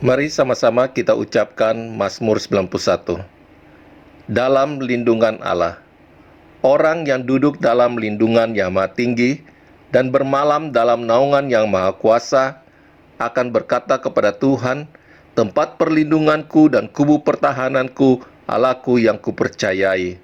Mari sama-sama kita ucapkan Mazmur 91. Dalam lindungan Allah. Orang yang duduk dalam lindungan yang maha tinggi dan bermalam dalam naungan yang maha kuasa akan berkata kepada Tuhan, tempat perlindunganku dan kubu pertahananku, Allahku yang kupercayai.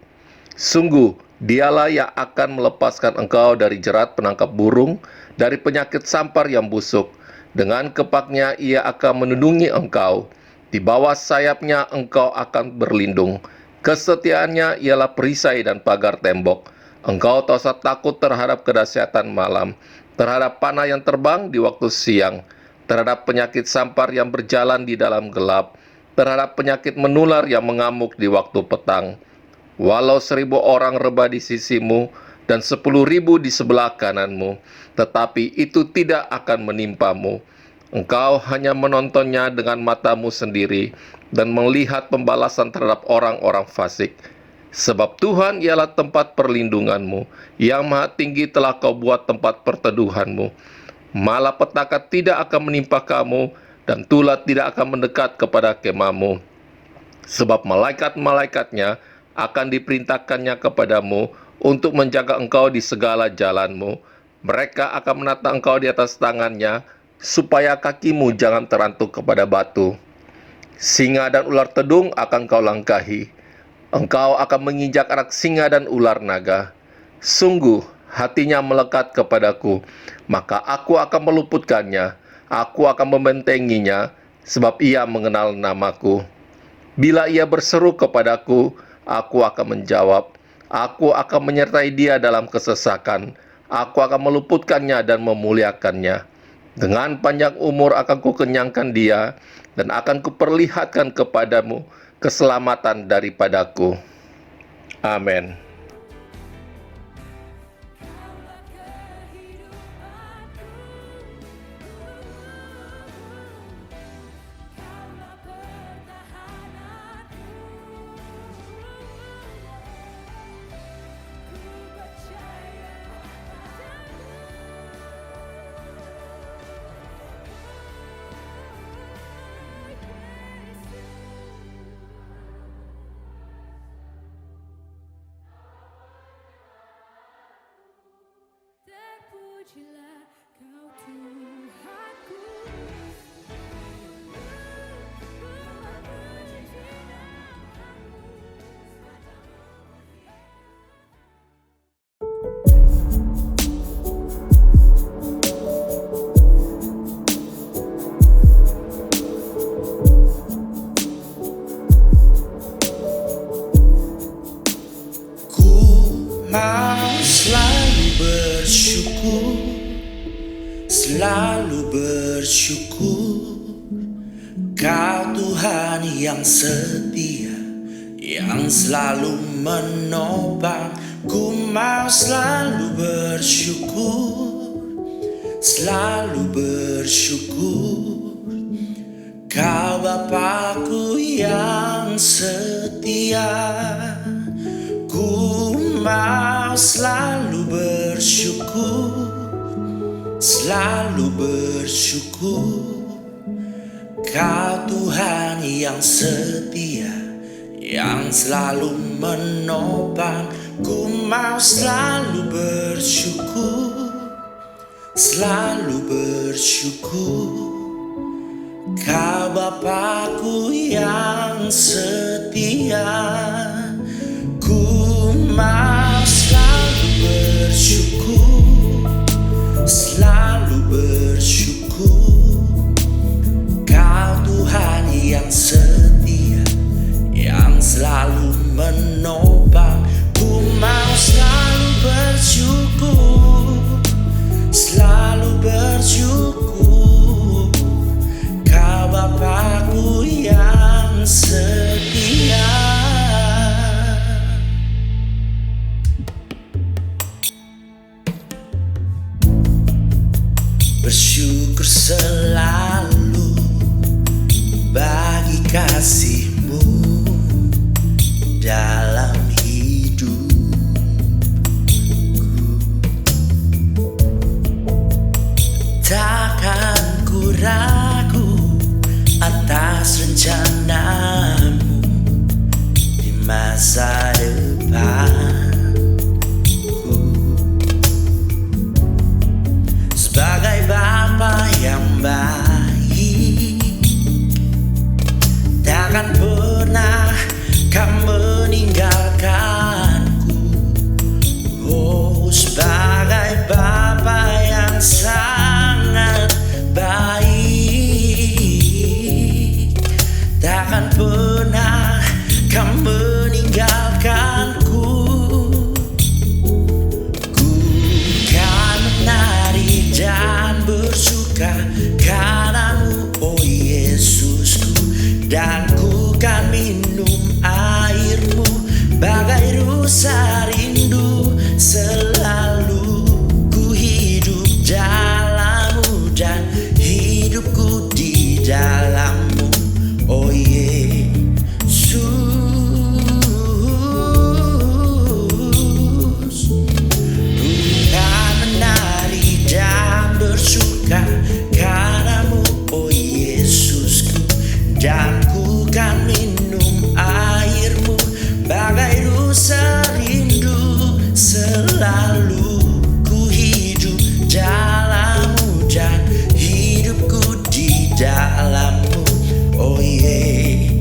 Sungguh, dialah yang akan melepaskan engkau dari jerat penangkap burung, dari penyakit sampar yang busuk. Dengan kepaknya ia akan melindungi engkau. Di bawah sayapnya engkau akan berlindung. Kesetiaannya ialah perisai dan pagar tembok. Engkau tak usah takut terhadap kedahsyatan malam, terhadap panah yang terbang di waktu siang, terhadap penyakit sampar yang berjalan di dalam gelap, terhadap penyakit menular yang mengamuk di waktu petang. Walau 1.000 orang rebah di sisimu dan 10.000 di sebelah kananmu, tetapi itu tidak akan menimpamu. Engkau hanya menontonnya dengan matamu sendiri dan melihat pembalasan terhadap orang-orang fasik. Sebab Tuhan ialah tempat perlindunganmu, yang maha tinggi telah kau buat tempat perteduhanmu. Malapetaka tidak akan menimpa kamu, dan tulah tidak akan mendekat kepada kemahmu. Sebab malaikat-malaikatnya akan diperintahkannya kepadamu untuk menjaga engkau di segala jalanmu. Mereka akan menata engkau di atas tangannya, supaya kakimu jangan terantuk kepada batu. Singa dan ular tedung akan kau langkahi. Engkau akan menginjak anak singa dan ular naga. Sungguh, hatinya melekat kepadaku, maka aku akan meluputkannya. Aku akan membentenginya, sebab ia mengenal namaku. Bila ia berseru kepadaku, aku akan menjawab. Aku akan menyertai dia dalam kesesakan. Aku akan meluputkannya dan memuliakannya. Dengan panjang umur akan kukenyangkan dia, dan akan kuperlihatkan kepadamu keselamatan daripadaku. Amin. Terpujilah kau Tuhanku. Ku mau selalu bersyukur, selalu bersyukur. Kau Tuhan yang setia, yang selalu menopang. Ku mau selalu bersyukur, selalu bersyukur. Kau Bapakku yang setia. Ku mau selalu bersyukur, selalu bersyukur. Kau Tuhan yang setia, yang selalu menopang. Ku mau selalu bersyukur, selalu bersyukur. Kau Bapakku yang setia. Ku mau selalu bersyukur, selalu bersyukur. Kau Tuhan yang setia, yang selalu menopang. Ku mau selalu bersyukur, selalu bersyukur. Kau Bapakku yang setia. Bersyukur selalu bagi kasih-Mu dalam hidupku. Takkan ku ragu atas rencanamu di masa depanku. Sebagai Bapa yang baik, takkan pernah kau meninggalkanku. Oh, sebagai Bapa yang sangat baik, takkan pernah kau meninggalkanku. Ku kan menari dan bersuka karenamu, oh Yesusku, dan ku kan minum airmu bagai rusa rindu. Selalu ku hidup dalammu dan hidupku di dalammu, oh Yesus. Bukan menari dan bersuka karenamu, oh Yesusku, dan ku kan minum airmu bagai rusa rindu. Selalu ku hidup dalammu dan hidupku di dalammu, oh Yesus.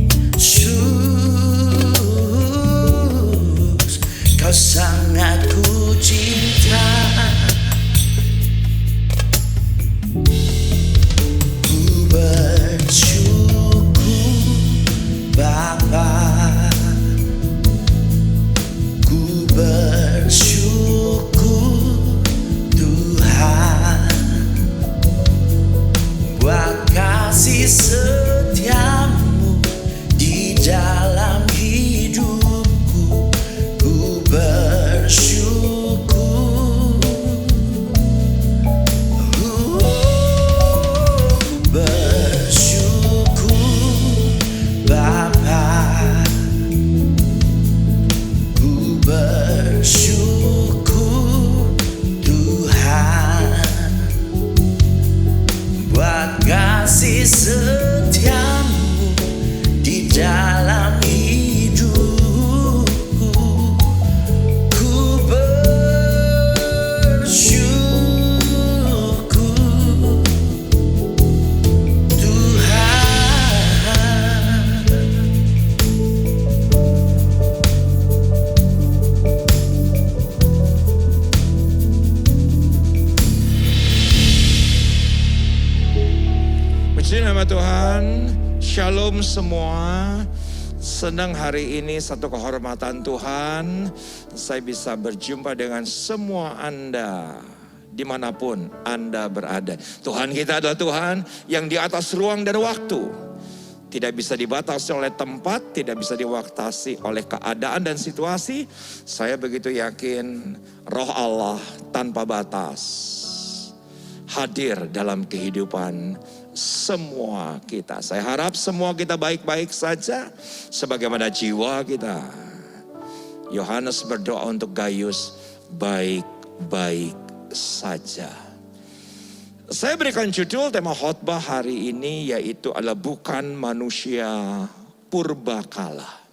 Kau sangat ku cinta. Ku bersyukur Bapa, ku bersyukur Tuhan buat kasih setiamu di dalam hidupku. Ku bersyukur, ku bersyukur Bapa, ku bersyukur Tuhan buat kasih setiamu di dalam hidupku. Ku bersyukur Tuhan. Puji nama Tuhan, Shalom semua. Senang hari ini satu kehormatan Tuhan, saya bisa berjumpa dengan semua Anda dimanapun Anda berada. Tuhan kita adalah Tuhan yang di atas ruang dan waktu. Tidak bisa dibatasi oleh tempat, tidak bisa diwaktasi oleh keadaan dan situasi. Saya begitu yakin Roh Allah tanpa batas hadir dalam kehidupan semua kita. Saya harap semua kita baik-baik saja sebagaimana jiwa kita. Yohanes berdoa untuk Gaius, baik-baik saja. Saya berikan judul tema khotbah hari ini yaitu adalah bukan manusia purbakala.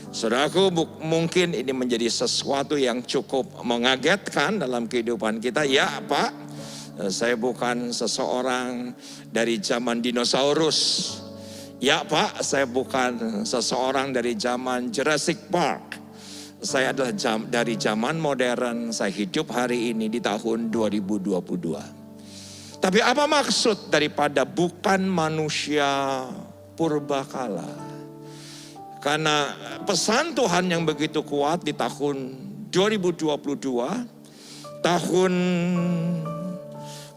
Saudaraku, mungkin ini menjadi sesuatu yang cukup mengagetkan dalam kehidupan kita. Ya Pak, saya bukan seseorang dari zaman dinosaurus. Ya Pak, saya bukan seseorang dari zaman Jurassic Park. Saya adalah dari zaman modern. Saya hidup hari ini di tahun 2022. Tapi apa maksud daripada bukan manusia purbakala? Karena pesan Tuhan yang begitu kuat di tahun 2022, tahun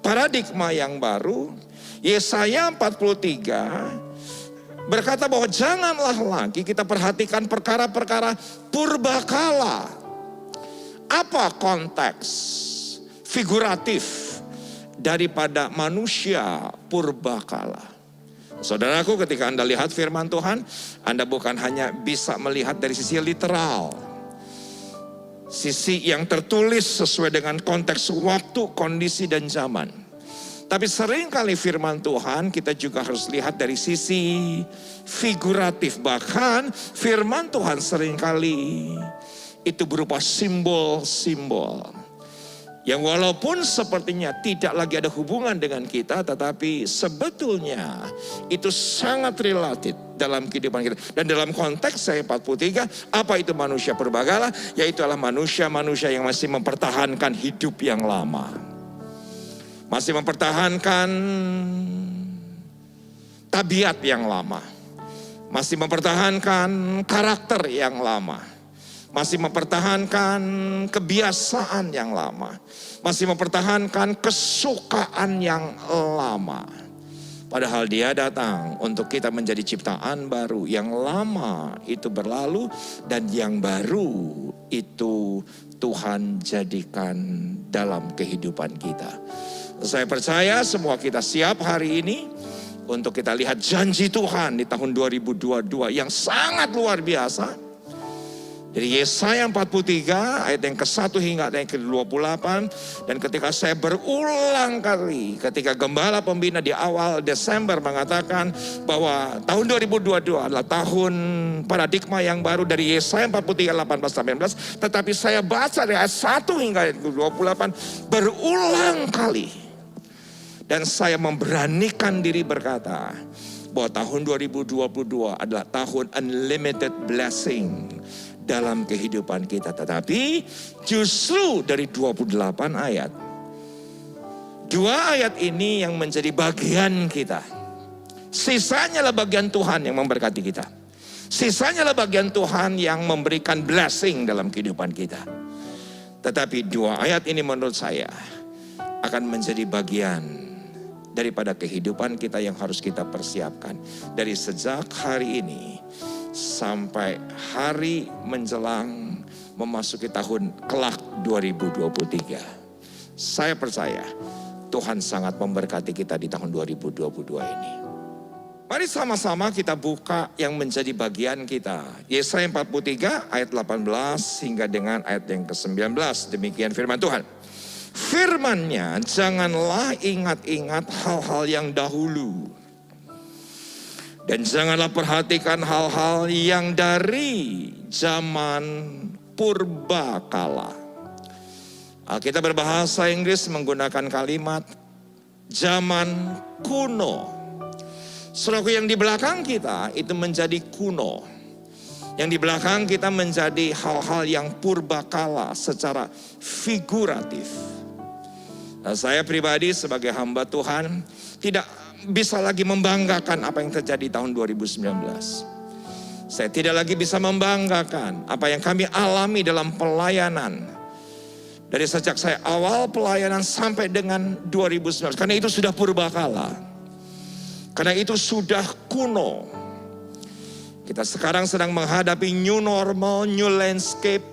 paradigma yang baru, Yesaya 43 berkata bahwa janganlah lagi kita perhatikan perkara-perkara purbakala. Apa konteks figuratif daripada manusia purbakala? Saudaraku, ketika Anda lihat firman Tuhan, Anda bukan hanya bisa melihat dari sisi literal, sisi yang tertulis sesuai dengan konteks waktu, kondisi, dan zaman. Tapi seringkali firman Tuhan kita juga harus lihat dari sisi figuratif. Bahkan firman Tuhan seringkali itu berupa simbol-simbol. Yang walaupun sepertinya tidak lagi ada hubungan dengan kita, tetapi sebetulnya itu sangat related dalam kehidupan kita. Dan dalam konteks saya 43, apa itu manusia purbakala? Yaitu adalah manusia-manusia yang masih mempertahankan hidup yang lama. Masih mempertahankan tabiat yang lama. Masih mempertahankan karakter yang lama. Masih mempertahankan kebiasaan yang lama. Masih mempertahankan kesukaan yang lama. Padahal dia datang untuk kita menjadi ciptaan baru. Yang lama itu berlalu dan yang baru itu Tuhan jadikan dalam kehidupan kita. Saya percaya semua kita siap hari ini untuk kita lihat janji Tuhan di tahun 2022 yang sangat luar biasa. Dari Yesaya 43 ayat yang ke-1 hingga ayat yang ke-28. Dan ketika saya berulang kali, ketika gembala pembina di awal Desember mengatakan bahwa tahun 2022 adalah tahun paradigma yang baru dari Yesaya 43 18-19. Tetapi saya baca dari ayat 1 hingga ayat ke-28 berulang kali. Dan saya memberanikan diri berkata bahwa tahun 2022 adalah tahun unlimited blessing dalam kehidupan kita. Tetapi justru dari 28 ayat, 2 ayat ini yang menjadi bagian kita. Sisanya lah bagian Tuhan yang memberkati kita. Sisanya lah bagian Tuhan yang memberikan blessing dalam kehidupan kita. Tetapi 2 ayat ini menurut saya akan menjadi bagian daripada kehidupan kita yang harus kita persiapkan. Dari sejak hari ini sampai hari menjelang memasuki tahun kelak 2023. Saya percaya Tuhan sangat memberkati kita di tahun 2022 ini. Mari sama-sama kita buka yang menjadi bagian kita. Yesaya 43 ayat 18 hingga dengan ayat yang ke-19. Demikian firman Tuhan. Firman-Nya, janganlah ingat-ingat hal-hal yang dahulu. Dan janganlah perhatikan hal-hal yang dari zaman purbakala. Kita berbahasa Inggris menggunakan kalimat zaman kuno. Saudaraku, yang di belakang kita itu menjadi kuno. Yang di belakang kita menjadi hal-hal yang purbakala secara figuratif. Nah, saya pribadi sebagai hamba Tuhan tidak bisa lagi membanggakan apa yang terjadi tahun 2019. Saya tidak lagi bisa membanggakan apa yang kami alami dalam pelayanan. Dari sejak saya awal pelayanan sampai dengan 2019. Karena itu sudah purbakala. Karena itu sudah kuno. Kita sekarang sedang menghadapi new normal, new landscape.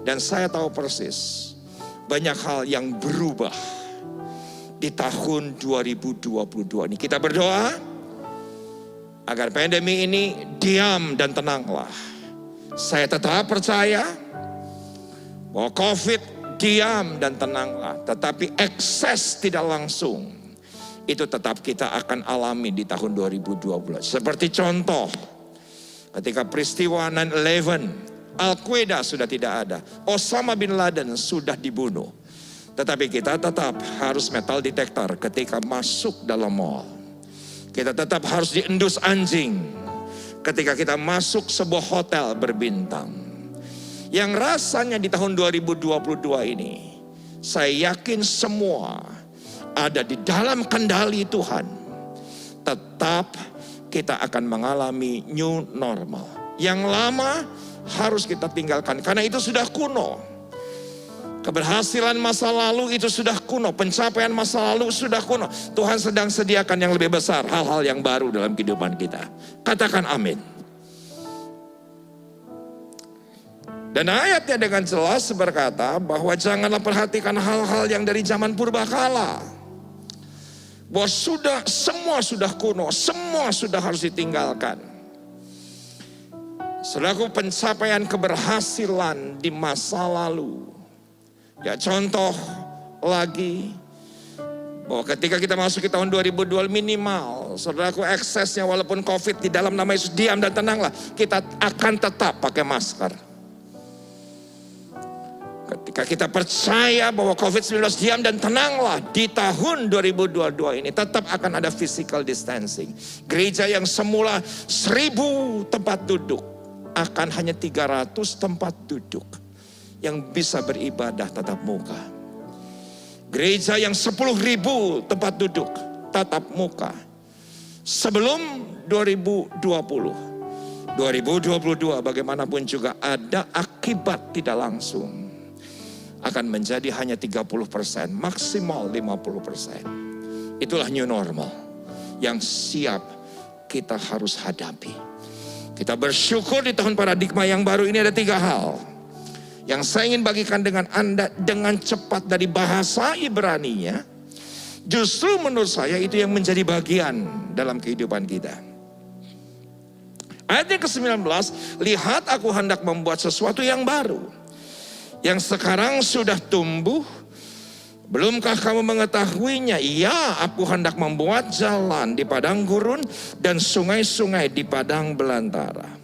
Dan saya tahu persis banyak hal yang berubah di tahun 2022 ini. Kita berdoa agar pandemi ini diam dan tenanglah. Saya tetap percaya bahwa COVID diam dan tenanglah. Tetapi ekses tidak langsung itu tetap kita akan alami di tahun 2020. Seperti contoh ketika peristiwa 9/11, Al-Qaeda sudah tidak ada, Osama bin Laden sudah dibunuh. Tetapi kita tetap harus metal detektor ketika masuk dalam mall. Kita tetap harus diendus anjing ketika kita masuk sebuah hotel berbintang. Yang rasanya di tahun 2022 ini, saya yakin semua ada di dalam kendali Tuhan. Tetap kita akan mengalami new normal. Yang lama harus kita tinggalkan karena itu sudah kuno. Keberhasilan masa lalu itu sudah kuno. Pencapaian masa lalu sudah kuno. Tuhan sedang sediakan yang lebih besar. Hal-hal yang baru dalam kehidupan kita. Katakan amin. Dan ayatnya dengan jelas berkata bahwa janganlah perhatikan hal-hal yang dari zaman purbakala. Bahwa semua sudah kuno. Semua sudah harus ditinggalkan. Saudaraku, pencapaian keberhasilan di masa lalu. Ya, contoh lagi Bahwa ketika kita masuk ke tahun 2022 minimal, saudaraku, eksesnya walaupun COVID, di dalam nama Yesus diam dan tenanglah. Kita akan tetap pakai masker. Ketika kita percaya bahwa COVID-19 diam dan tenanglah, di tahun 2022 ini tetap akan ada physical distancing. Gereja yang semula 1.000 tempat duduk akan hanya 300 tempat duduk yang bisa beribadah tatap muka. Gereja yang 10.000 tempat duduk tatap muka sebelum 2020. 2022 bagaimanapun juga ada akibat tidak langsung. Akan menjadi hanya 30%, maksimal 50%. Itulah new normal yang siap kita harus hadapi. Kita bersyukur di tahun paradigma yang baru ini ada 3 hal yang saya ingin bagikan dengan Anda dengan cepat dari bahasa Ibraninya. Justru menurut saya itu yang menjadi bagian dalam kehidupan kita. Ayat yang ke-19, lihat aku hendak membuat sesuatu yang baru, yang sekarang sudah tumbuh, belumkah kamu mengetahuinya? Ya, aku hendak membuat jalan di padang gurun dan sungai-sungai di padang belantara.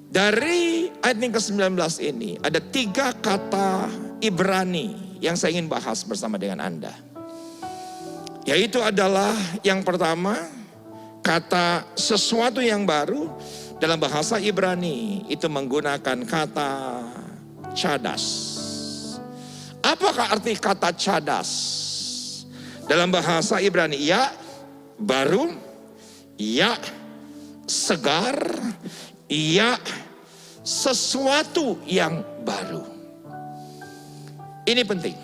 Dari ayat yang ke-19 ini ada 3 kata Ibrani yang saya ingin bahas bersama dengan Anda. Yaitu adalah yang pertama, kata sesuatu yang baru dalam bahasa Ibrani itu menggunakan kata cadas. Apakah arti kata cadas? Dalam bahasa Ibrani, ya baru, ya segar, ya sesuatu yang baru. Ini penting.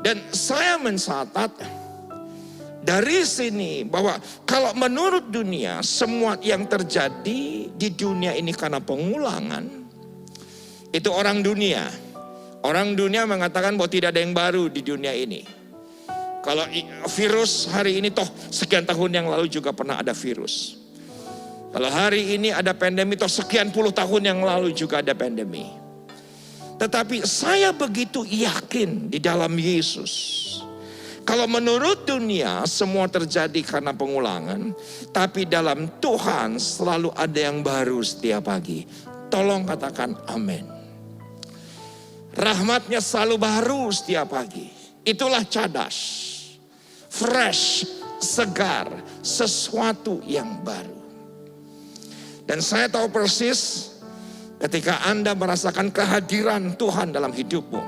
Dan saya mencatat dari sini bahwa kalau menurut dunia semua yang terjadi di dunia ini karena pengulangan, itu orang dunia. Orang dunia mengatakan bahwa tidak ada yang baru di dunia ini. Kalau virus hari ini toh sekian tahun yang lalu juga pernah ada virus. Kalau hari ini ada pandemi, toh sekian puluh tahun yang lalu juga ada pandemi. Tetapi saya begitu yakin di dalam Yesus. Kalau menurut dunia semua terjadi karena pengulangan, tapi dalam Tuhan selalu ada yang baru setiap pagi. Tolong katakan amin. Rahmatnya selalu baru setiap pagi. Itulah cadas, fresh, segar, sesuatu yang baru. Dan saya tahu persis ketika Anda merasakan kehadiran Tuhan dalam hidupmu,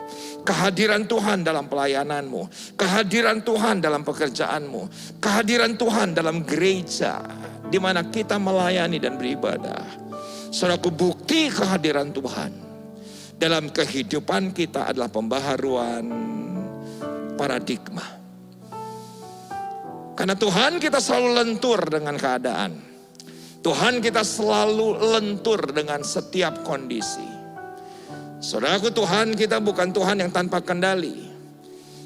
kehadiran Tuhan dalam pelayananmu, kehadiran Tuhan dalam pekerjaanmu, kehadiran Tuhan dalam gereja di mana kita melayani dan beribadah. Saudaraku, bukti kehadiran Tuhan dalam kehidupan kita adalah pembaharuan paradigma. Karena Tuhan kita selalu lentur dengan keadaan. Tuhan kita selalu lentur dengan setiap kondisi. Saudaraku, Tuhan kita bukan Tuhan yang tanpa kendali.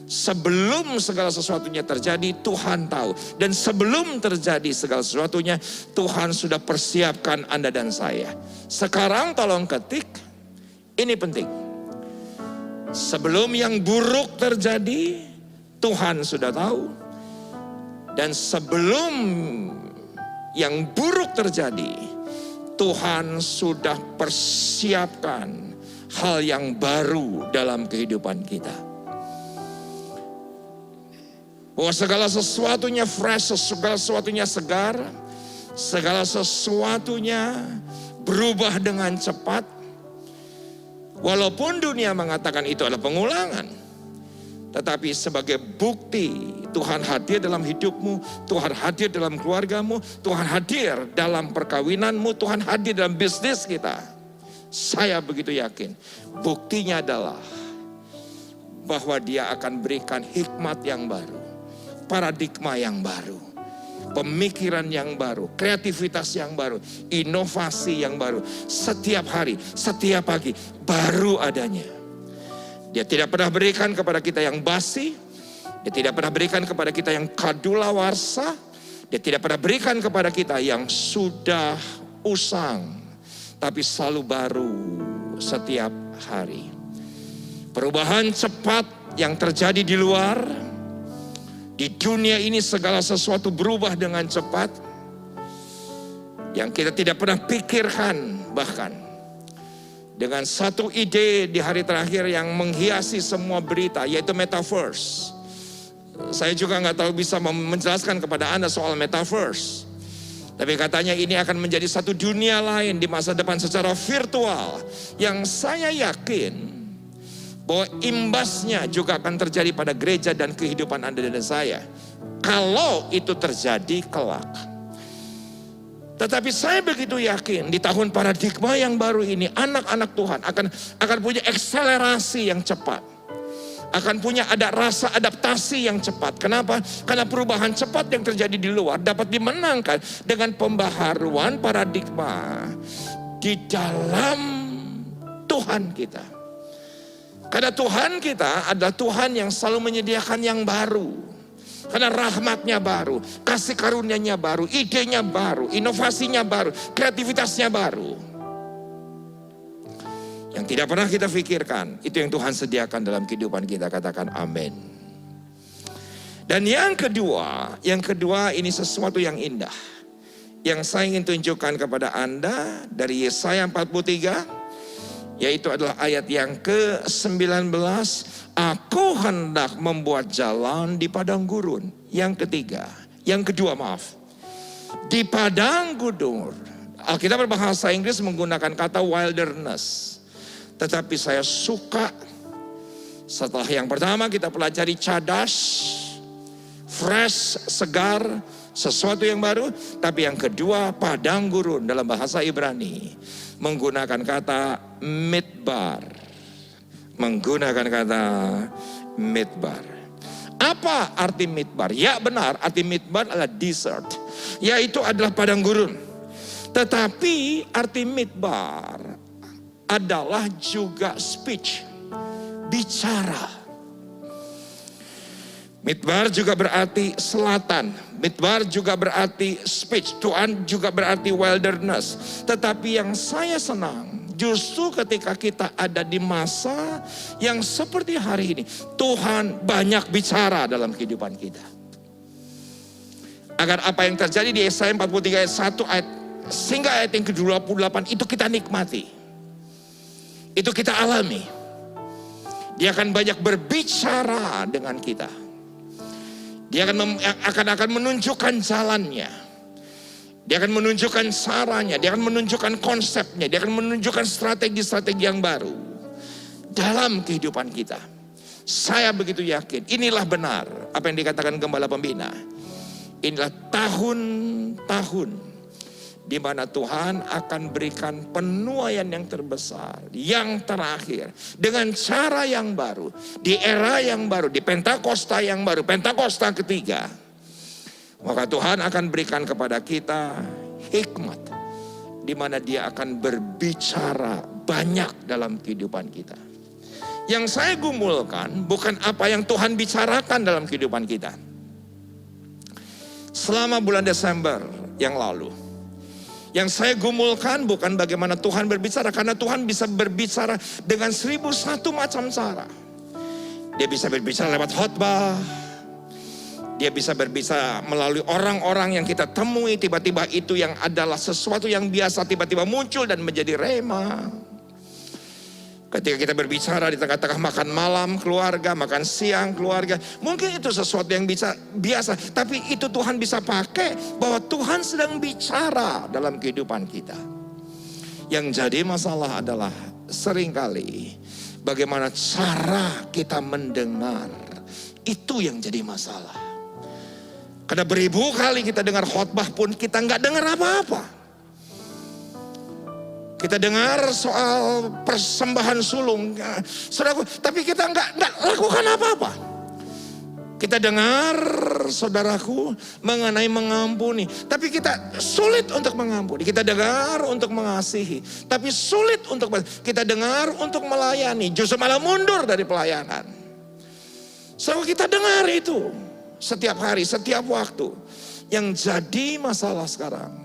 Sebelum segala sesuatunya terjadi, Tuhan tahu. Dan sebelum terjadi segala sesuatunya, Tuhan sudah persiapkan Anda dan saya. Sekarang tolong ketik, ini penting. Sebelum yang buruk terjadi, Tuhan sudah tahu. Dan sebelum yang buruk terjadi, Tuhan sudah persiapkan hal yang baru dalam kehidupan kita. Bahwa segala sesuatunya fresh, segala sesuatunya segar, segala sesuatunya berubah dengan cepat. Walaupun dunia mengatakan itu adalah pengulangan, tetapi sebagai bukti Tuhan hadir dalam hidupmu, Tuhan hadir dalam keluargamu, Tuhan hadir dalam perkawinanmu, Tuhan hadir dalam bisnis kita. Saya begitu yakin. Buktinya adalah bahwa Dia akan berikan hikmat yang baru, paradigma yang baru, pemikiran yang baru, kreativitas yang baru, inovasi yang baru. Setiap hari, setiap pagi, baru adanya. Dia tidak pernah berikan kepada kita yang basi. Dia tidak pernah berikan kepada kita yang kadaluarsa. Dia tidak pernah berikan kepada kita yang sudah usang. Tapi selalu baru setiap hari. Perubahan cepat yang terjadi di luar Di dunia ini segala sesuatu berubah dengan cepat, yang kita tidak pernah pikirkan bahkan. Dengan satu ide di hari terakhir yang menghiasi semua berita, yaitu metaverse. Saya juga nggak tahu bisa menjelaskan kepada Anda soal metaverse. Tapi katanya ini akan menjadi satu dunia lain di masa depan secara virtual. Yang saya yakin bahwa imbasnya juga akan terjadi pada gereja dan kehidupan Anda dan saya. Kalau itu terjadi kelak. Tetapi saya begitu yakin di tahun paradigma yang baru ini, anak-anak Tuhan akan punya akselerasi yang cepat. Akan punya ada rasa adaptasi yang cepat. Kenapa? Karena perubahan cepat yang terjadi di luar dapat dimenangkan dengan pembaharuan paradigma di dalam Tuhan kita. Karena Tuhan kita adalah Tuhan yang selalu menyediakan yang baru. Karena rahmatnya baru, kasih karunia-Nya baru, idenya baru, inovasinya baru, kreativitasnya baru. Yang tidak pernah kita pikirkan, itu yang Tuhan sediakan dalam kehidupan kita. Katakan amin. Dan yang kedua ini sesuatu yang indah. Yang saya ingin tunjukkan kepada Anda dari Yesaya 43, yaitu adalah ayat yang ke-19. Aku hendak membuat jalan di padang gurun. Yang kedua, di padang gurun. Alkitab berbahasa Inggris menggunakan kata wilderness. Tetapi saya suka setelah yang pertama kita pelajari cadas, fresh, segar, sesuatu yang baru. Tapi yang kedua, padang gurun dalam bahasa Ibrani menggunakan kata midbar. Apa arti midbar? Ya benar, arti midbar adalah desert, yaitu adalah padang gurun. Tetapi arti midbar adalah juga speech, bicara. Midbar juga berarti selatan. Midbar juga berarti speech. Tuhan juga berarti wilderness. Tetapi yang saya senang, justru ketika kita ada di masa yang seperti hari ini, Tuhan banyak bicara dalam kehidupan kita. Agar apa yang terjadi di Yesaya 43 ayat 1 sehingga ayat yang ke-28 itu kita nikmati. Itu kita alami. Dia akan banyak berbicara dengan kita. Dia akan menunjukkan jalannya. Dia akan menunjukkan caranya. Dia akan menunjukkan konsepnya. Dia akan menunjukkan strategi-strategi yang baru dalam kehidupan kita. Saya begitu yakin. Inilah benar apa yang dikatakan Gembala Pembina. Inilah tahun-tahun di mana Tuhan akan berikan penuaian yang terbesar, yang terakhir, dengan cara yang baru, di era yang baru, di Pentakosta yang baru, Pentakosta ketiga. Maka Tuhan akan berikan kepada kita hikmat, di mana Dia akan berbicara banyak dalam kehidupan kita. Yang saya gumulkan bukan apa yang Tuhan bicarakan dalam kehidupan kita. Selama bulan Desember yang lalu, yang saya gumulkan bukan bagaimana Tuhan berbicara, karena Tuhan bisa berbicara dengan 1001 macam cara. Dia bisa berbicara lewat khotbah. Dia bisa berbicara melalui orang-orang yang kita temui, tiba-tiba itu yang adalah sesuatu yang biasa tiba-tiba muncul dan menjadi rema. Ketika kita berbicara di tengah-tengah makan malam keluarga, makan siang keluarga, mungkin itu sesuatu yang bisa biasa, tapi itu Tuhan bisa pakai bahwa Tuhan sedang bicara dalam kehidupan kita. Yang jadi masalah adalah seringkali bagaimana cara kita mendengar, itu yang jadi masalah. Karena beribu kali kita dengar khotbah pun kita nggak dengar apa-apa. Kita dengar soal persembahan sulung, saudaraku, tapi kita nggak lakukan apa-apa. Kita dengar, saudaraku, mengenai mengampuni, tapi kita sulit untuk mengampuni. Kita dengar untuk mengasihi, tapi sulit untuk, kita dengar untuk melayani, justru malah mundur dari pelayanan. So kita dengar itu setiap hari, setiap waktu. Yang jadi masalah sekarang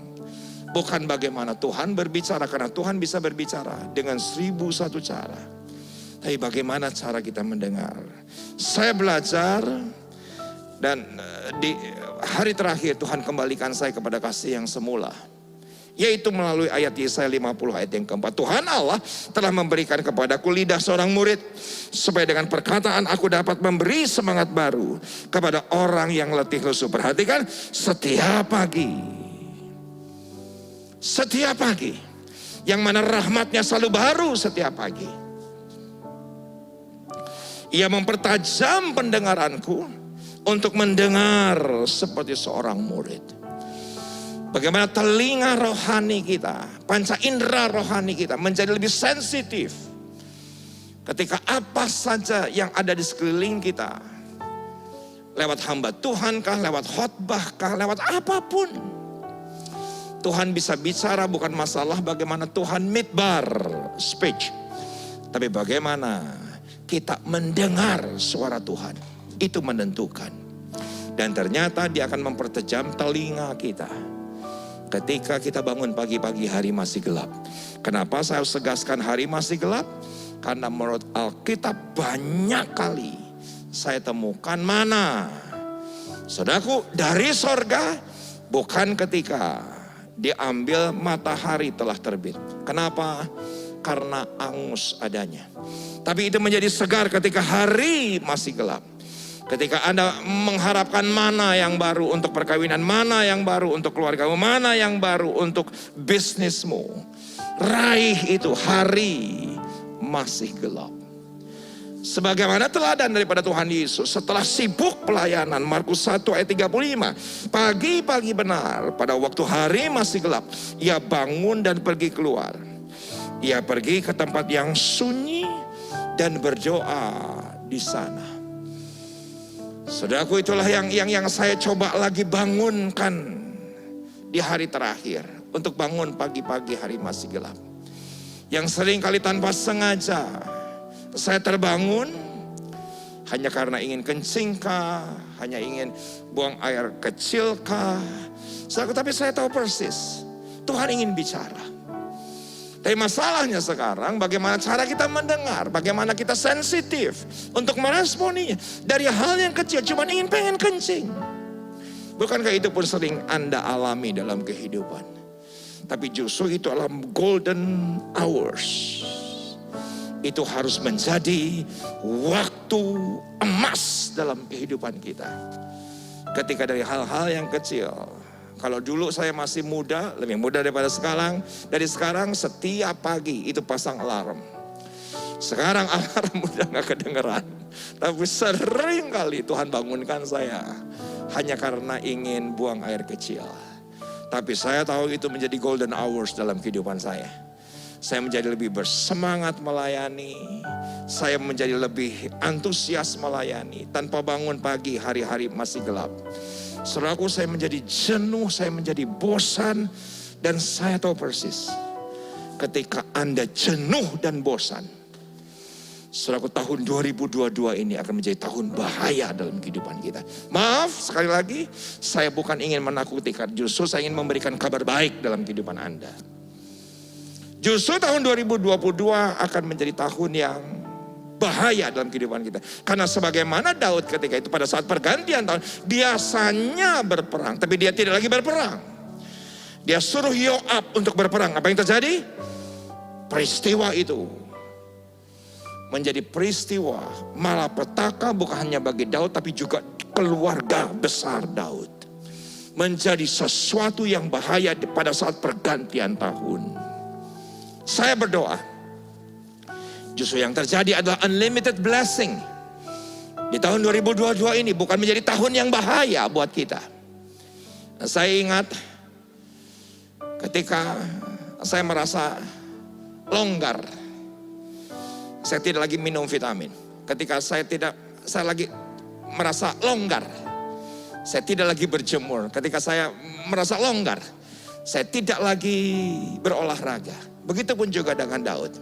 bukan bagaimana Tuhan berbicara, karena Tuhan bisa berbicara dengan 1001 cara. Tapi bagaimana cara kita mendengar. Saya belajar Dan di hari terakhir Tuhan kembalikan saya kepada kasih yang semula. Yaitu melalui ayat Yesaya 50 ayat yang keempat. Tuhan Allah telah memberikan kepadaku lidah seorang murid, supaya dengan perkataan aku dapat memberi semangat baru kepada orang yang letih lesu. Perhatikan, setiap pagi. Setiap pagi. Yang mana rahmatnya selalu baru setiap pagi. Ia mempertajam pendengaranku untuk mendengar seperti seorang murid. Bagaimana telinga rohani kita, panca indera rohani kita menjadi lebih sensitif. Ketika apa saja yang ada di sekeliling kita, lewat hamba Tuhan kah, lewat khotbah kah, lewat apapun, Tuhan bisa bicara. Bukan masalah bagaimana Tuhan midbar speech, tapi bagaimana kita mendengar suara Tuhan. Itu menentukan. Dan ternyata Dia akan mempertajam telinga kita ketika kita bangun pagi-pagi hari masih gelap. Kenapa saya harus tegaskan hari masih gelap? Karena menurut Alkitab banyak kali saya temukan mana, saudaraku, dari sorga bukan ketika diambil matahari telah terbit. Kenapa? Karena angus adanya. Tapi itu menjadi segar ketika hari masih gelap. Ketika Anda mengharapkan mana yang baru untuk perkawinan, mana yang baru untuk keluargamu, mana yang baru untuk bisnismu. Raih itu, hari masih gelap. Sebagaimana teladan daripada Tuhan Yesus setelah sibuk pelayanan, Markus 1 ayat 35. Pagi-pagi benar, pada waktu hari masih gelap, Ia bangun dan pergi keluar. Ia pergi ke tempat yang sunyi dan berdoa di sana. Saudaraku, itulah yang saya coba lagi bangunkan di hari terakhir. Untuk bangun pagi-pagi hari masih gelap. Yang sering kali tanpa sengaja saya terbangun hanya karena ingin kencing kah, hanya ingin buang air kecil kah. Tapi saya tahu persis Tuhan ingin bicara. Tapi masalahnya sekarang bagaimana cara kita mendengar, bagaimana kita sensitif untuk meresponinya. Dari hal yang kecil cuma pengen kencing. Bukankah itu pun sering Anda alami dalam kehidupan? Tapi justru itu adalah golden hours. Itu harus menjadi waktu emas dalam kehidupan kita. Ketika dari hal-hal yang kecil. Kalau dulu saya masih muda, lebih muda daripada sekarang. Dari sekarang setiap pagi itu pasang alarm. Sekarang alarm udah gak kedengeran. Tapi sering kali Tuhan bangunkan saya. Hanya karena ingin buang air kecil. Tapi saya tahu itu menjadi golden hours dalam kehidupan saya. Saya menjadi lebih bersemangat melayani. Saya menjadi lebih antusias melayani. Tanpa bangun pagi, hari-hari masih gelap. Saudaraku, saya menjadi jenuh, saya menjadi bosan. Dan saya tahu persis, ketika Anda jenuh dan bosan, saudaraku, tahun 2022 ini akan menjadi tahun bahaya dalam kehidupan kita. Maaf, sekali lagi, saya bukan ingin menakuti, justru saya ingin memberikan kabar baik dalam kehidupan Anda. Justru tahun 2022 akan menjadi tahun yang bahaya dalam kehidupan kita. Karena sebagaimana Daud ketika itu pada saat pergantian tahun, biasanya berperang, tapi dia tidak lagi berperang. Dia suruh Yoab untuk berperang. Apa yang terjadi? Peristiwa itu menjadi peristiwa malapetaka bukan hanya bagi Daud, tapi juga keluarga besar Daud. Menjadi sesuatu yang bahaya pada saat pergantian tahun. Saya berdoa, justru yang terjadi adalah unlimited blessing. Di tahun 2022 ini bukan menjadi tahun yang bahaya buat kita. Saya ingat ketika saya merasa longgar. Saya tidak lagi minum vitamin. Ketika saya lagi merasa longgar. Saya tidak lagi berjemur. Ketika saya merasa longgar, saya tidak lagi berolahraga. Begitupun juga dengan Daud.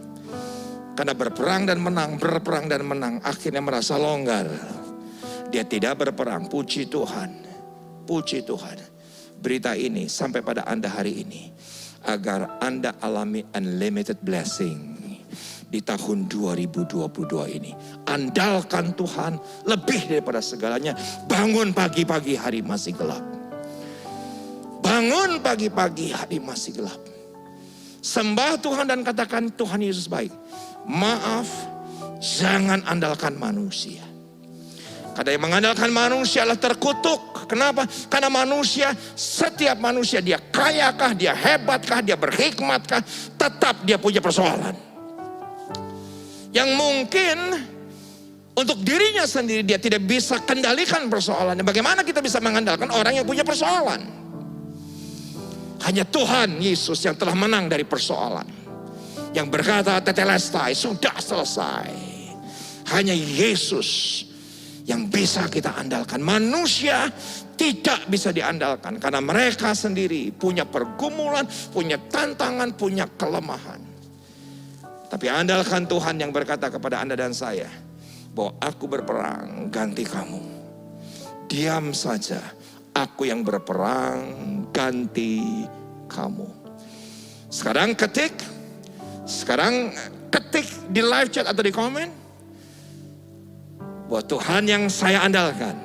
Karena berperang dan menang, akhirnya merasa longgar. Dia tidak berperang, puji Tuhan. Puji Tuhan. Berita ini sampai pada Anda hari ini. Agar Anda alami unlimited blessing. di tahun 2022 ini. Andalkan Tuhan lebih daripada segalanya. Bangun pagi-pagi hari masih gelap. Bangun pagi-pagi hari masih gelap. Sembah Tuhan dan katakan, Tuhan Yesus baik. Maaf, jangan andalkan manusia. Karena yang mengandalkan manusia adalah terkutuk. Kenapa? Karena manusia, setiap manusia, dia kayakah, dia hebatkah, dia berhikmatkah, tetap dia punya persoalan. Yang mungkin untuk dirinya sendiri dia tidak bisa kendalikan persoalannya. Bagaimana kita bisa mengandalkan orang yang punya persoalan? Hanya Tuhan Yesus yang telah menang dari persoalan. Yang berkata, tetelestai, sudah selesai. Hanya Yesus yang bisa kita andalkan. Manusia tidak bisa diandalkan karena mereka sendiri punya pergumulan, punya tantangan, punya kelemahan. Tapi andalkan Tuhan yang berkata kepada Anda dan saya bahwa aku berperang ganti kamu. Diam saja, aku yang berperang ganti kamu. Sekarang ketik di live chat atau di komen bahwa Tuhan yang saya andalkan,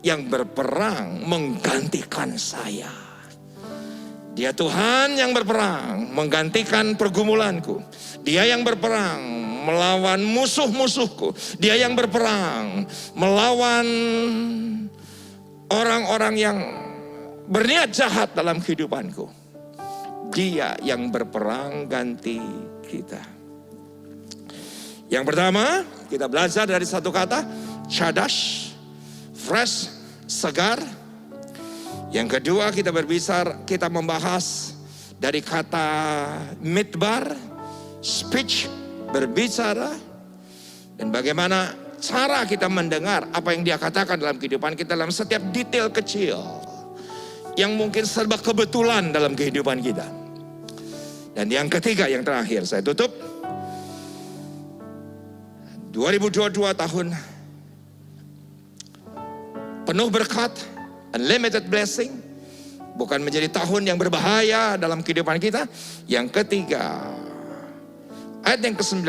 yang berperang menggantikan saya. Dia Tuhan yang berperang menggantikan pergumulanku. Dia yang berperang melawan musuh-musuhku. Dia yang berperang melawan orang-orang yang berniat jahat dalam kehidupanku. Dia yang berperang ganti kita. Yang pertama, kita belajar dari satu kata, chadash, fresh, segar. Yang kedua, kita membahas dari kata midbar, speech, berbicara. Dan bagaimana cara kita mendengar apa yang dia katakan dalam kehidupan kita dalam setiap detail kecil. Yang mungkin serba kebetulan dalam kehidupan kita. Dan yang ketiga, yang terakhir, saya tutup. 2022 tahun penuh berkat, unlimited blessing, bukan menjadi tahun yang berbahaya dalam kehidupan kita. Yang ketiga, ayat yang ke-19,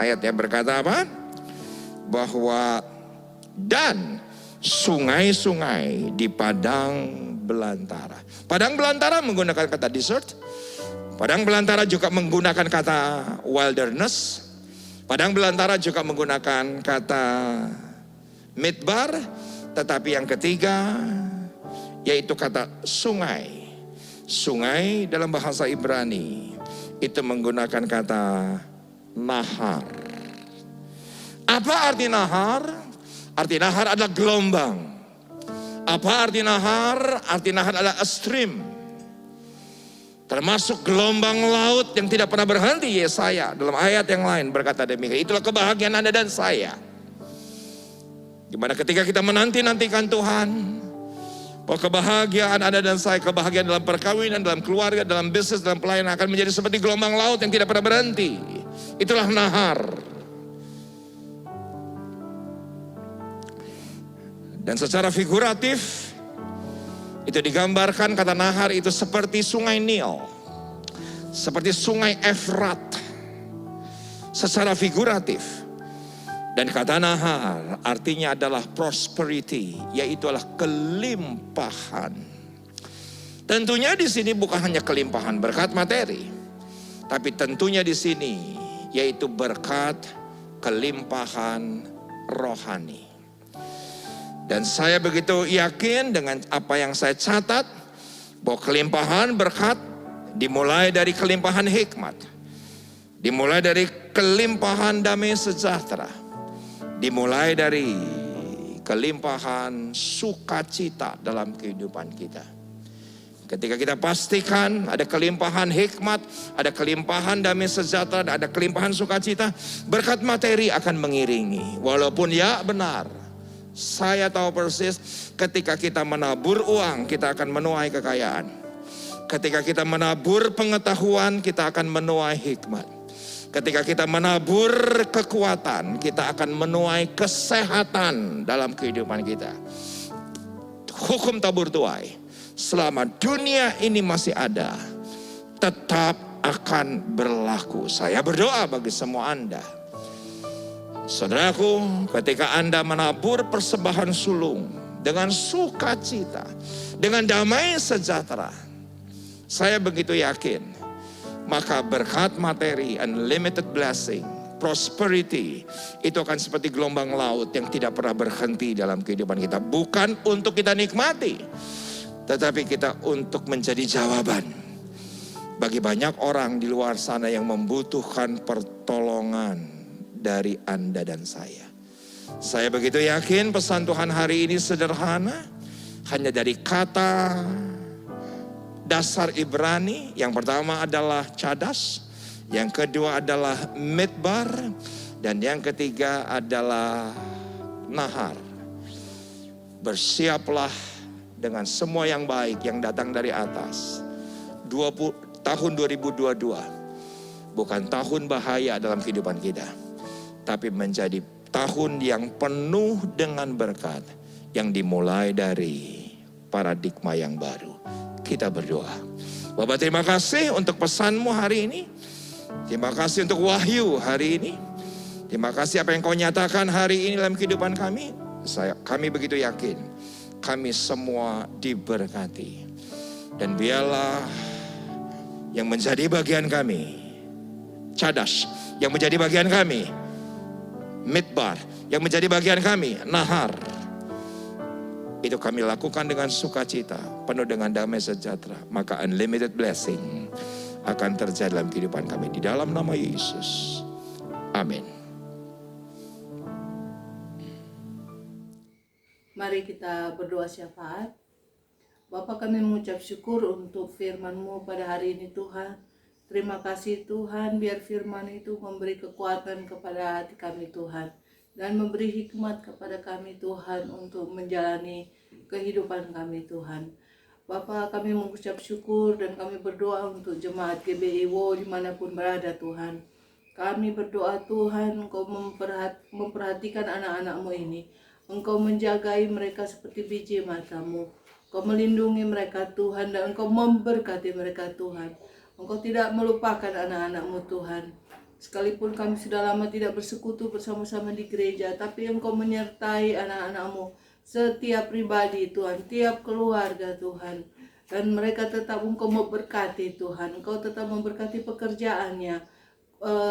ayat yang berkata apa? Bahwa dan sungai-sungai di padang belantara. Padang belantara menggunakan kata desert. Padang belantara juga menggunakan kata wilderness. Padang belantara juga menggunakan kata midbar, tetapi yang ketiga yaitu kata sungai. Sungai dalam bahasa Ibrani itu menggunakan kata nahar. Apa arti nahar? Arti nahar adalah gelombang. Apa arti nahar? Arti nahar adalah a stream. Termasuk gelombang laut yang tidak pernah berhenti. Yesaya dalam ayat yang lain berkata demikian. Itulah kebahagiaan Anda dan saya. Dimana ketika kita menanti-nantikan Tuhan, bahwa kebahagiaan Anda dan saya, kebahagiaan dalam perkawinan, dalam keluarga, dalam bisnis, dalam pelayanan akan menjadi seperti gelombang laut yang tidak pernah berhenti. Itulah nahar. Dan secara figuratif itu digambarkan kata nahar itu seperti sungai Nil, seperti sungai Efrat, secara figuratif. Dan kata nahar artinya adalah prosperity, yaitu adalah kelimpahan. Tentunya di sini bukan hanya kelimpahan berkat materi, tapi tentunya di sini yaitu berkat kelimpahan rohani. Dan saya begitu yakin dengan apa yang saya catat, bahwa kelimpahan berkat dimulai dari kelimpahan hikmat, dimulai dari kelimpahan damai sejahtera, dimulai dari kelimpahan sukacita dalam kehidupan kita. Ketika kita pastikan ada kelimpahan hikmat, ada kelimpahan damai sejahtera, ada kelimpahan sukacita, berkat materi akan mengiringi. Walaupun ya benar, saya tahu persis ketika kita menabur uang, kita akan menuai kekayaan. Ketika kita menabur pengetahuan, kita akan menuai hikmat. Ketika kita menabur kekuatan, kita akan menuai kesehatan dalam kehidupan kita. Hukum tabur tuai, selama dunia ini masih ada, tetap akan berlaku. Saya berdoa bagi semua Anda. Saudaraku, ketika Anda menabur persembahan sulung dengan sukacita, dengan damai sejahtera, saya begitu yakin, maka berkat materi, unlimited blessing, prosperity, itu akan seperti gelombang laut yang tidak pernah berhenti dalam kehidupan kita. Bukan untuk kita nikmati, tetapi kita untuk menjadi jawaban bagi banyak orang di luar sana yang membutuhkan pertolongan dari Anda dan saya. Saya begitu yakin pesan Tuhan hari ini sederhana, hanya dari kata dasar Ibrani. Yang pertama adalah cadas, yang kedua adalah midbar, dan yang ketiga adalah nahar. Bersiaplah dengan semua yang baik yang datang dari atas. Tahun 2022 bukan tahun bahaya dalam kehidupan kita, tapi menjadi tahun yang penuh dengan berkat yang dimulai dari paradigma yang baru. Kita berdoa. Bapak, terima kasih untuk pesanmu hari ini. Terima kasih untuk wahyu hari ini. Terima kasih apa yang kau nyatakan hari ini dalam kehidupan kami. Kami begitu yakin kami semua diberkati. Dan biarlah yang menjadi bagian kami cadas, yang menjadi bagian kami midbar, yang menjadi bagian kami nahar, itu kami lakukan dengan sukacita, penuh dengan damai sejahtera. Maka unlimited blessing akan terjadi dalam kehidupan kami. Di dalam nama Yesus. Amin. Mari kita berdoa syafaat. Bapa, kami mengucap syukur untuk firman-Mu pada hari ini Tuhan. Terima kasih Tuhan, biar firman itu memberi kekuatan kepada hati kami Tuhan. Dan memberi hikmat kepada kami Tuhan untuk menjalani kehidupan kami Tuhan. Bapa, kami mengucap syukur dan kami berdoa untuk jemaat GBI Wo dimanapun berada Tuhan. Kami berdoa Tuhan, Engkau memperhatikan anak-anak-Mu ini. Engkau menjagai mereka seperti biji mata-Mu. Engkau melindungi mereka Tuhan, dan Engkau memberkati mereka Tuhan. Engkau tidak melupakan anak-anak-Mu Tuhan. Sekalipun kami sudah lama tidak bersekutu bersama-sama di gereja, tapi Engkau menyertai anak-anak-Mu, setiap pribadi Tuhan, tiap keluarga Tuhan. Dan mereka tetap Engkau memberkati Tuhan. Engkau tetap memberkati pekerjaannya,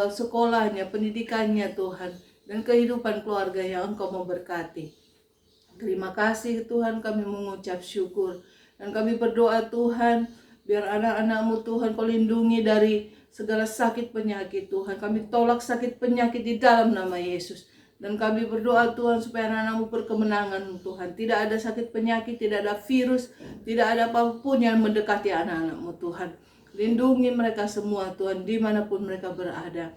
sekolahnya, pendidikannya Tuhan, dan kehidupan keluarga yang Engkau memberkati. Terima kasih Tuhan, kami mengucap syukur. Dan kami berdoa Tuhan, biar anak-anak-Mu Tuhan Kau lindungi dari segala sakit penyakit Tuhan. Kami tolak sakit penyakit di dalam nama Yesus. Dan kami berdoa Tuhan supaya anak-anak-Mu berkemenangan Tuhan. Tidak ada sakit penyakit, tidak ada virus, tidak ada apapun yang mendekati anak-anak-Mu Tuhan. Lindungi mereka semua Tuhan, dimanapun mereka berada.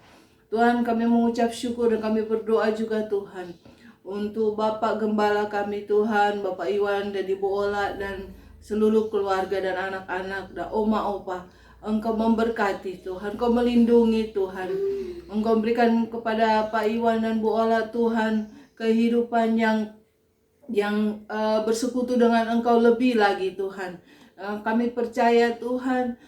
Tuhan, kami mengucap syukur dan kami berdoa juga Tuhan untuk Bapak Gembala kami Tuhan, Bapak Iwan dan Ibu Ola dan seluruh keluarga dan anak-anak dan oma opa. Engkau memberkati Tuhan, Engkau melindungi Tuhan. Engkau berikan kepada Pak Iwan dan Bu Ola Tuhan kehidupan yang bersekutu dengan Engkau lebih lagi Tuhan. Kami percaya Tuhan,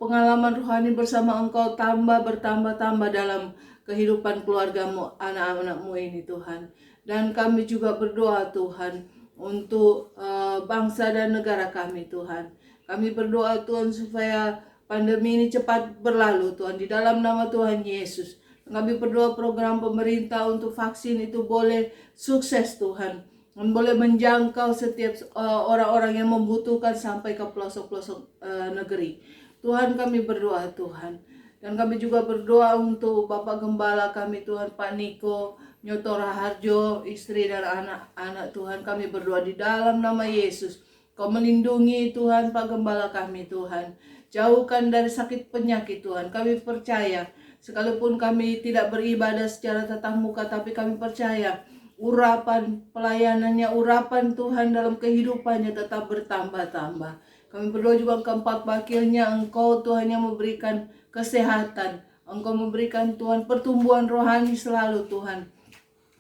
pengalaman rohani bersama Engkau bertambah dalam kehidupan keluarga-Mu, anak-anak-Mu ini Tuhan. Dan kami juga berdoa Tuhan untuk bangsa dan negara kami Tuhan. Kami berdoa Tuhan supaya pandemi ini cepat berlalu Tuhan, di dalam nama Tuhan Yesus. Kami berdoa program pemerintah untuk vaksin itu boleh sukses Tuhan, dan boleh menjangkau setiap orang-orang yang membutuhkan sampai ke pelosok-pelosok negeri. Tuhan, kami berdoa Tuhan. Dan kami juga berdoa untuk Bapak Gembala kami Tuhan, Pak Niko, Nyoto Raharjo, istri dan anak-anak Tuhan. Kami berdoa di dalam nama Yesus. Kau melindungi Tuhan Pak Gembala kami Tuhan. Jauhkan dari sakit penyakit Tuhan. Kami percaya, sekalipun kami tidak beribadah secara tatap muka, tapi kami percaya urapan pelayanannya, urapan Tuhan dalam kehidupannya tetap bertambah-tambah. Kami berdoa juga keempat wakilnya, Engkau Tuhan yang memberikan kesehatan. Engkau memberikan Tuhan pertumbuhan rohani selalu Tuhan,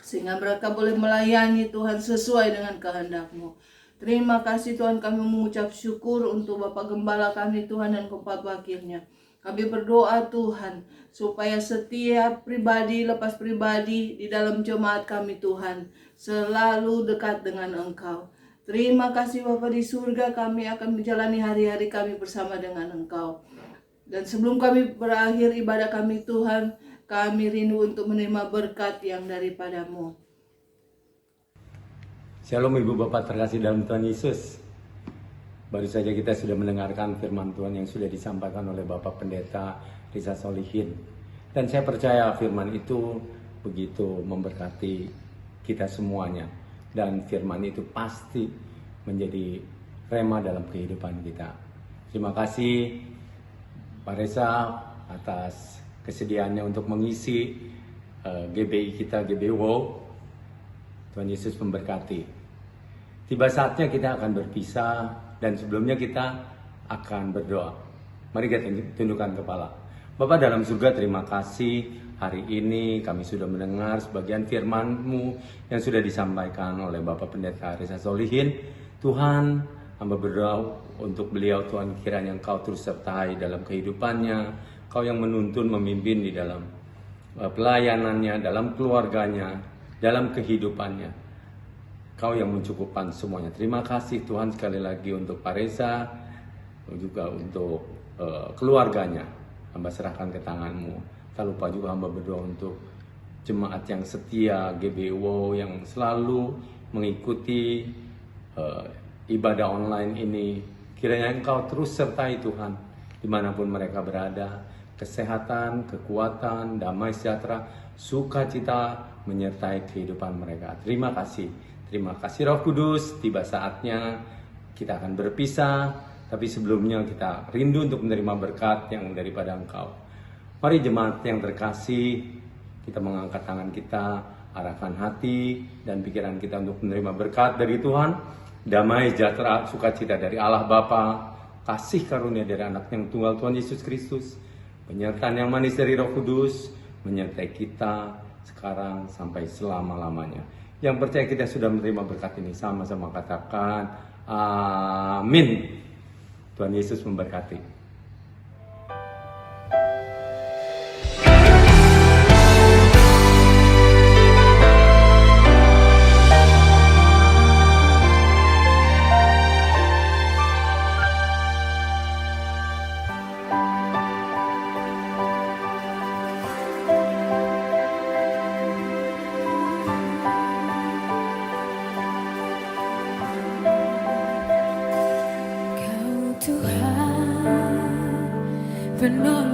sehingga mereka boleh melayani Tuhan sesuai dengan kehendak-Mu. Terima kasih Tuhan, kami mengucap syukur untuk Bapak Gembala kami Tuhan dan keempat wakilnya. Kami berdoa Tuhan, supaya setiap pribadi lepas pribadi di dalam jemaat kami Tuhan, selalu dekat dengan Engkau. Terima kasih Bapa di surga, kami akan menjalani hari-hari kami bersama dengan Engkau. Dan sebelum kami berakhir ibadah kami Tuhan, kami rindu untuk menerima berkat yang daripadamu. Shalom Ibu Bapak terkasih dalam Tuhan Yesus. Baru saja kita sudah mendengarkan firman Tuhan yang sudah disampaikan oleh Bapak Pendeta Risa Solihin. Dan saya percaya firman itu begitu memberkati kita semuanya. Dan firman itu pasti menjadi rema dalam kehidupan kita. Terima kasih Pak Reza atas kesediaannya untuk mengisi GBI kita, GBI Wow. Tuhan Yesus memberkati. Tiba saatnya kita akan berpisah dan sebelumnya kita akan berdoa. Mari kita tundukkan kepala. Bapa dalam surga, terima kasih hari ini kami sudah mendengar sebagian firman-Mu yang sudah disampaikan oleh Bapak Pendeta Risa Solihin. Tuhan, hamba berdoa untuk beliau, Tuhan, kiranya Engkau terus sertai dalam kehidupannya. Kau yang menuntun, memimpin di dalam pelayanannya, dalam keluarganya, dalam kehidupannya. Kau yang mencukupkan semuanya. Terima kasih Tuhan sekali lagi untuk Pak Reza, juga untuk keluarganya. Hamba serahkan ke tangan-Mu. Tak lupa juga hamba berdoa untuk jemaat yang setia, GBWO yang selalu mengikuti ibadah online ini. Kiranya Engkau terus sertai Tuhan, dimanapun mereka berada. Kesehatan, kekuatan, damai sejahtera, sukacita menyertai kehidupan mereka. Terima kasih. Terima kasih Roh Kudus, tiba saatnya kita akan berpisah, tapi sebelumnya kita rindu untuk menerima berkat yang daripada Engkau. Mari jemaat yang terkasih, kita mengangkat tangan kita, arahkan hati dan pikiran kita untuk menerima berkat dari Tuhan. Damai, sejahtera, sukacita dari Allah Bapa, kasih karunia dari anak yang tunggal Tuhan Yesus Kristus, penyertaan yang manis dari Roh Kudus, menyertai kita sekarang sampai selama-lamanya. Yang percaya kita sudah menerima berkat ini, sama-sama katakan amin. Tuhan Yesus memberkati. Kau Tuhan penolong